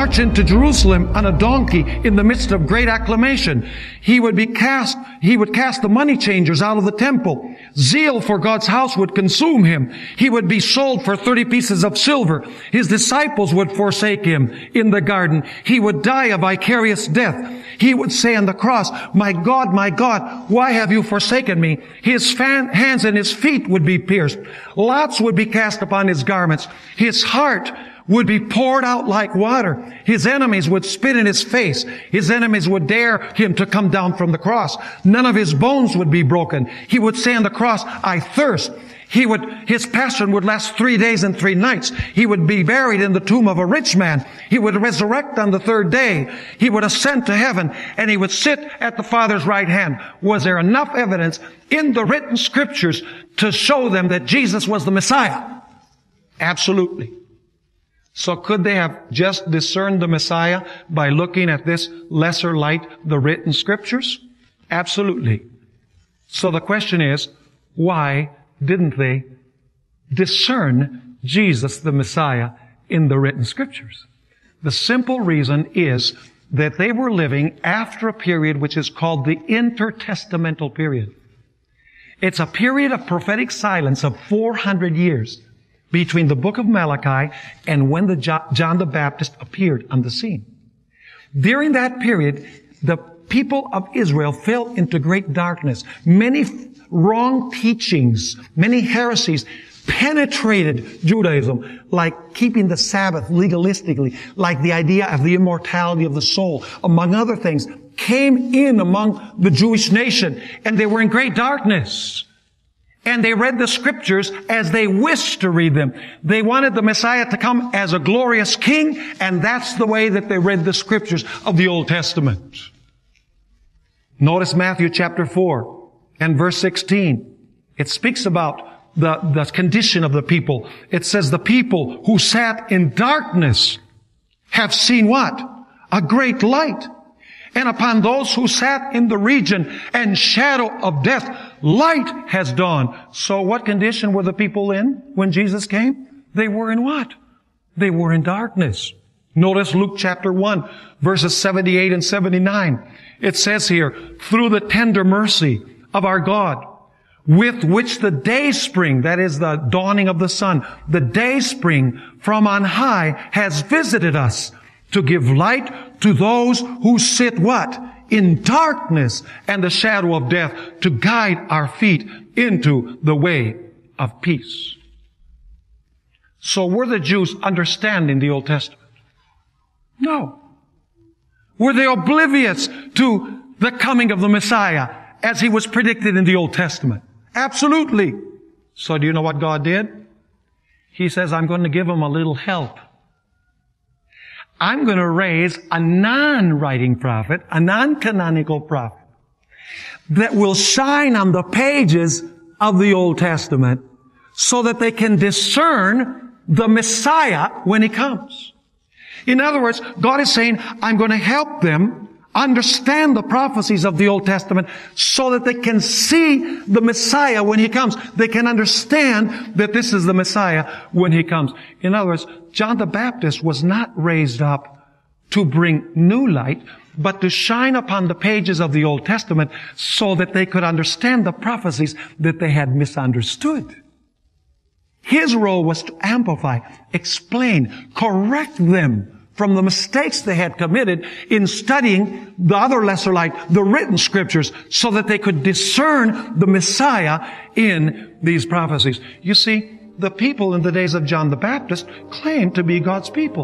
march into Jerusalem on a donkey in the midst of great acclamation. He would cast the money changers out of the temple. Zeal for God's house would consume him. He would be sold for 30 pieces of silver. His disciples would forsake him in the garden. He would die a vicarious death. He would say on the cross, my God, why have you forsaken me? His hands and his feet would be pierced. Lots would be cast upon his garments. His heart would be poured out like water. His enemies would spit in his face. His enemies would dare him to come down from the cross. None of his bones would be broken. He would say on the cross, I thirst. His passion would last 3 days and 3 nights. He would be buried in the tomb of a rich man. He would resurrect on the 3rd day. He would ascend to heaven, and he would sit at the Father's right hand. Was there enough evidence in the written scriptures to show them that Jesus was the Messiah? Absolutely. So could they have just discerned the Messiah by looking at this lesser light, the written scriptures? Absolutely. So the question is, why didn't they discern Jesus the Messiah in the written scriptures? The simple reason is that they were living after a period which is called the intertestamental period. It's a period of prophetic silence of 400 years between the book of Malachi and when John the Baptist appeared on the scene. During that period, the people of Israel fell into great darkness. Many wrong teachings, many heresies penetrated Judaism, like keeping the Sabbath legalistically, like the idea of the immortality of the soul, among other things, came in among the Jewish nation, and they were in great darkness. And they read the scriptures as they wished to read them. They wanted the Messiah to come as a glorious king, and that's the way that they read the scriptures of the Old Testament. Notice Matthew chapter 4 and verse 16. It speaks about the condition of the people. It says, the people who sat in darkness have seen what? A great light. And upon those who sat in the region and shadow of death, light has dawned. So what condition were the people in when Jesus came? They were in what? They were in darkness. Notice Luke chapter 1, verses 78 and 79. It says here, through the tender mercy of our God, with which the dayspring, that is the dawning of the sun, the dayspring from on high has visited us to give light to those who sit what? In darkness and the shadow of death, to guide our feet into the way of peace. So were the Jews understanding the Old Testament? No. Were they oblivious to the coming of the Messiah as he was predicted in the Old Testament? Absolutely. So do you know what God did? He says, I'm going to give them a little help. I'm going to raise a non-writing prophet, a non-canonical prophet, that will shine on the pages of the Old Testament so that they can discern the Messiah when he comes. In other words, God is saying, I'm going to help them understand the prophecies of the Old Testament so that they can see the Messiah when he comes. They can understand that this is the Messiah when he comes. In other words, John the Baptist was not raised up to bring new light, but to shine upon the pages of the Old Testament so that they could understand the prophecies that they had misunderstood. His role was to amplify, explain, correct them from the mistakes they had committed in studying the other lesser light, the written scriptures, so that they could discern the Messiah in these prophecies. You see, the people in the days of John the Baptist claimed to be God's people.